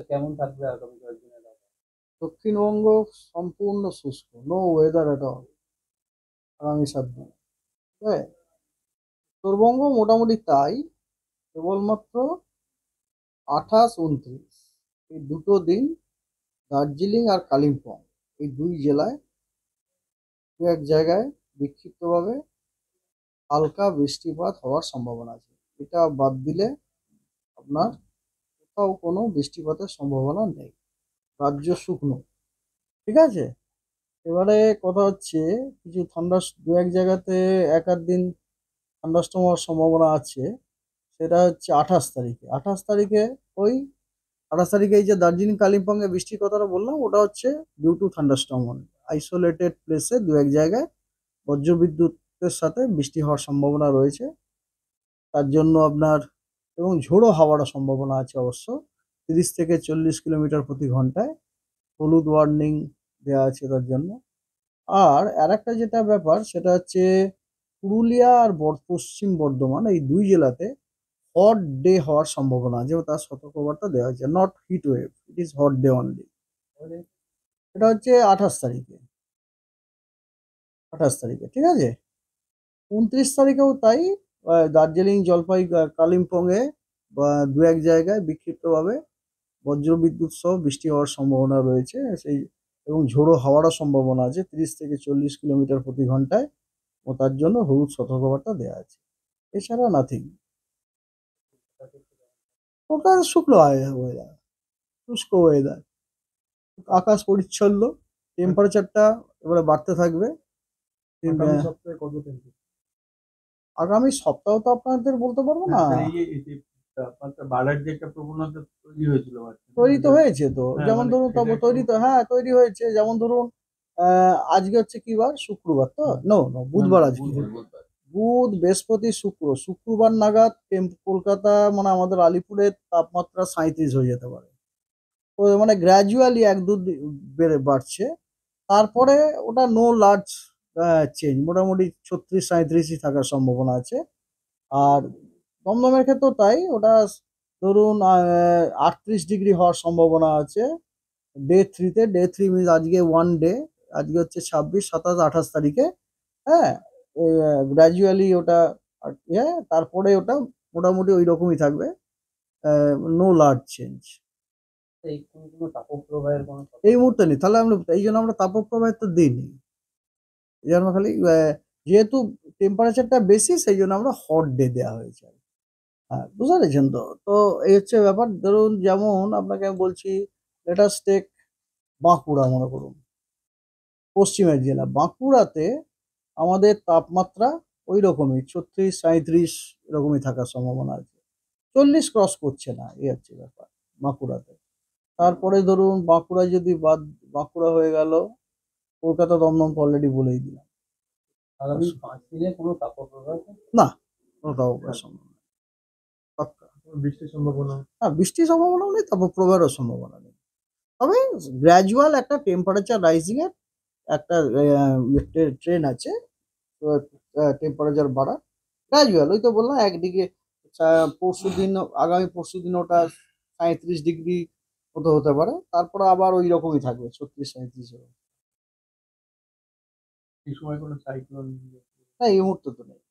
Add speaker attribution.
Speaker 1: কেমন থাকবে আগামী কয়েকদিনের আবহাওয়া?
Speaker 2: দক্ষিণবঙ্গ সম্পূর্ণ শুষ্ক, নো ওয়েদার এট অল আগামী 7 দিন। ঠিক আছে? উত্তরবঙ্গ মোটামুটি তাই, কেবলমাত্র 28-29 এই দুটো দিন দার্জিলিং আর কালিম্পং এই দুই জেলায় দু এক জায়গায় বিক্ষিপ্তভাবে হালকা বৃষ্টিপাত হওয়ার সম্ভাবনা আছে। এটা বাদ দিলে আপনার কোথাও কোনো বৃষ্টিপাতের সম্ভাবনা নেই। রাজ্য শুকনো। ঠিক আছে। এবারে কথা হচ্ছে, কিছু ঠান্ডা দু এক জায়গাতে এক আধ দিন থান্ডারস্টর্ম হওয়ার সম্ভাবনা আছে। সেটা হচ্ছে 28 তারিখে। 28 তারিখে ওই 28 তারিখে এই যে দার্জিলিং কালিম্পং এ বৃষ্টির কথাটা বললাম, ওটা হচ্ছে due to thunderstorm only. Isolated প্লেসে দু এক জায়গায় বজ্রবিদ্যুতের সাথে বৃষ্টি হওয়ার সম্ভাবনা রয়েছে। তার জন্য আপনার এবং ঝোড়ো হাওয়ারও সম্ভাবনা আছে অবশ্য। 30 থেকে 40 কিলোমিটার প্রতি ঘন্টায় হলুদ ওয়ার্নিং দেওয়া আছে তার জন্য। আর আরেকটা যেটা ব্যাপার সেটা হচ্ছে পুরুলিয়া আর পশ্চিম বর্ধমান এই দুই জেলাতে হট ডে হওয়ার সম্ভাবনা আছে, ও তার সতর্কবার্তা দেওয়া হয়েছে। Not heat wave, it is hot day only. এটা হচ্ছে 28 তারিখে। 28 তারিখে, ঠিক আছে। 29 তারিখেও তাই। দার্জিলিং, জলপাই, কালিম্পং এ বা দু এক জায়গায় বিক্ষিপ্তভাবে বজ্রবিদ্যুৎ সহ বৃষ্টি হওয়ার সম্ভাবনা রয়েছে। সেই এবং ঝোড়ো হাওয়ারও সম্ভাবনা আছে 30 থেকে 40 কিলোমিটার প্রতি ঘন্টায়, ও তার জন্য হলুদ সতর্কবার্তা দেওয়া আছে। এছাড়া নাথিং। ওটা শুকনো ওয়েদার, শুষ্ক ওয়েদার, আকাশ পরিচ্ছন্ন, টেম্পারেচারটা এবারে বাড়তে থাকবে।
Speaker 1: আগামী সপ্তাহে কত টেম্পারেচার?
Speaker 2: আগামী সপ্তাহ তো আপনাদের বলতে পারবো না।
Speaker 1: স্যার, এই যে তাপমাত্রা বাড়ার যে একটা প্রবণতা তৈরি হয়েছিল মাঝখানে,
Speaker 2: তৈরি তো হয়েছে তো,
Speaker 1: হ্যাঁ,
Speaker 2: যেমন
Speaker 1: মানে
Speaker 2: ধরুন
Speaker 1: সেটা একটু
Speaker 2: তৈরি তো, হ্যাঁ তৈরি হয়েছে। যেমন ধরুন আজকে হচ্ছে কি বার? শুক্রবার তো, নো নো,
Speaker 1: না,
Speaker 2: বুধবার
Speaker 1: না,
Speaker 2: আজকে।
Speaker 1: বুধবার।
Speaker 2: বুধ, বৃহস্পতি, শুক্র, শুক্রবার নাগাদ কলকাতা মানে আমাদের আলিপুরের তাপমাত্রা 37 হয়ে যেতে পারে। তো মানে গ্র্যাজুয়ালি এক দু বাড়ছে। তারপরে ওটা নো লার্জ চেঞ্জ, মোটামুটি 36-37ই থাকার সম্ভাবনা আছে। আর দমদমের ক্ষেত্রেও তাই, ওটা ধরুন 38 ডিগ্রি হওয়ার সম্ভাবনা আছে ডে 3-তে। ডে 3 মিনস আজকে ওয়ান ডে, আজকে হচ্ছে 26, 27, 28 তারিখে। হ্যাঁ, গ্র্যাজুয়ালি ওটা তারপরে ওটা মোটামুটি ওই রকমই থাকবে, নো লার্জ চেঞ্জ।
Speaker 1: এই কোনো তাপপ্রবাহের কোনো
Speaker 2: এই মুহূর্তে নেই, তাহলে আমরা এই জন্য আমরা তাপপ্রবাহের তো দিইনি। এই জন্য খালি যেহেতু টেম্পারেচারটা বেশি, সেই জন্য আমরা হট ডে দেওয়া হয়েছে। হ্যাঁ, বুঝতে পেরেছেন তো। তো এই হচ্ছে ব্যাপার। ধরুন যেমন আপনাকে আমি বলছি, লেটাস টেক বাঁকুড়া মনে করুন, পশ্চিমের জেলা বাঁকুড়াতে আমাদের তাপমাত্রা ওই রকমই 36-37 এরকমই থাকার সম্ভাবনা আছে। 40 ক্রস করছে না, এই হচ্ছে ব্যাপার বাঁকুড়াতে। তারপরে ধরুন বাঁকুড়া যদি বাঁকুড়া হয়ে গেল, কলকাতা, দমদম তো অলরেডি বলেই দিলাম।
Speaker 1: আগামী 5 দিনে কোনো তাপপ্রবাহ?
Speaker 2: না, কোনো তাপপ্রবাহের সম্ভাবনা নেই। পাক্কা।
Speaker 1: বৃষ্টির সম্ভাবনা?
Speaker 2: না, বৃষ্টির সম্ভাবনাও নেই, তাপপ্রবাহেরও সম্ভাবনা নেই। তবে গ্র্যাজুয়াল একটা টেম্পারেচার রাইজিং এর একটা ট্রেন আছে। টেম্পারেচার বাড়া গ্র্যাজুয়াল, ওই তো বললাম একদিকে পরশু দিন, আগামী পরশু দিন ওটা 37 ডিগ্রি মতো হতে পারে, তারপরে আবার ওই রকমই থাকবে 36-37।
Speaker 1: এই সময় কোনো সাইক্লোন?
Speaker 2: না, এই মুহূর্তে তো নেই।